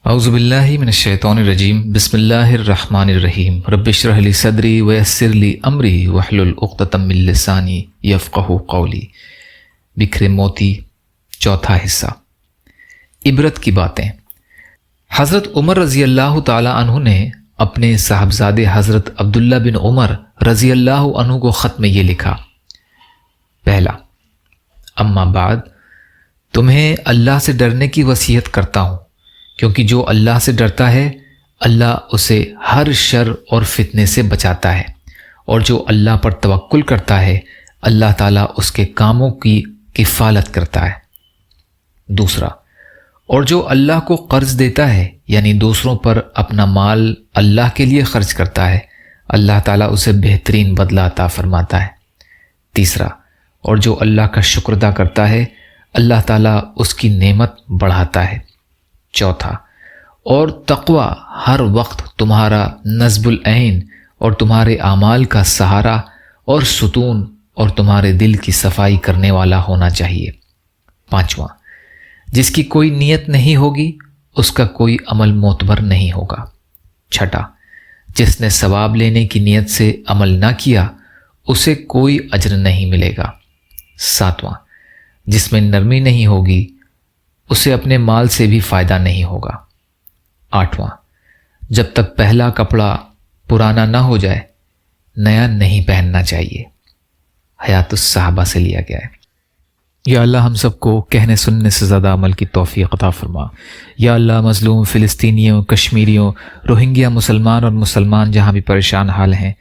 اعوذ باللہ من الشیطان الرجیم بسم اللہ الرحمن الرحیم رب اشرح لی صدری ویسر لی امری واحلل عقدۃ من لسانی یفقہوا قولی۔ بکھرے موتی، چوتھا حصہ۔ عبرت کی باتیں۔ حضرت عمر رضی اللہ تعالی عنہ نے اپنے صاحبزادے حضرت عبداللہ بن عمر رضی اللہ عنہ کو خط میں یہ لکھا: پہلا، اما بعد، تمہیں اللہ سے ڈرنے کی وصیت کرتا ہوں، کیونکہ جو اللہ سے ڈرتا ہے اللہ اسے ہر شر اور فتنے سے بچاتا ہے، اور جو اللہ پر توکل کرتا ہے اللہ تعالیٰ اس کے کاموں کی کفالت کرتا ہے۔ دوسرا، اور جو اللہ کو قرض دیتا ہے یعنی دوسروں پر اپنا مال اللہ کے لیے خرچ کرتا ہے اللہ تعالیٰ اسے بہترین بدلہ عطا فرماتا ہے۔ تیسرا، اور جو اللہ کا شکر ادا کرتا ہے اللہ تعالیٰ اس کی نعمت بڑھاتا ہے۔ چوتھا، اور تقوی ہر وقت تمہارا نصب العین اور تمہارے اعمال کا سہارا اور ستون اور تمہارے دل کی صفائی کرنے والا ہونا چاہیے۔ پانچواں، جس کی کوئی نیت نہیں ہوگی اس کا کوئی عمل معتبر نہیں ہوگا۔ چھٹا، جس نے ثواب لینے کی نیت سے عمل نہ کیا اسے کوئی اجر نہیں ملے گا۔ ساتواں، جس میں نرمی نہیں ہوگی اسے اپنے مال سے بھی فائدہ نہیں ہوگا۔ آٹھواں، جب تک پہلا کپڑا پرانا نہ ہو جائے نیا نہیں پہننا چاہیے۔ حیات الصحابہ سے لیا گیا ہے۔ یا اللہ ہم سب کو کہنے سننے سے زیادہ عمل کی توفیق عطا فرما۔ یا اللہ مظلوم فلسطینیوں، کشمیریوں، روہنگیا مسلمان جہاں بھی پریشان حال ہیں،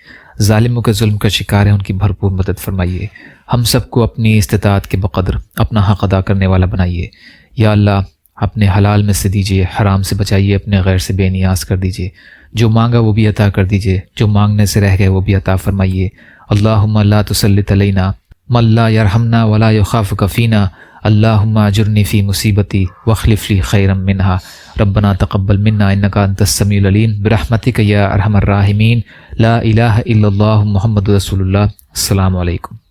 ظالموں کے ظلم کا شکار ہیں، ان کی بھرپور مدد فرمائیے۔ ہم سب کو اپنی استطاعت کے بقدر اپنا حق ادا کرنے والا بنائیے۔ یا اللہ اپنے حلال میں سے دیجیے، حرام سے بچائیے، اپنے غیر سے بے نیاز کر دیجیے۔ جو مانگا وہ بھی عطا کر دیجیے، جو مانگنے سے رہ گئے وہ بھی عطا فرمائیے۔ اللہم لا تسلط علینا من لا یرحمنا ولا یخافک فینا، اللہم اجرنی فی مصیبتی واخلف لی خیرا منہا، ربنا تقبل منا انک انت السمیع العلیم برحمتک یا ارحم الراحمین، لا الہ الا اللہ محمد رسول اللہ۔ السلام علیکم۔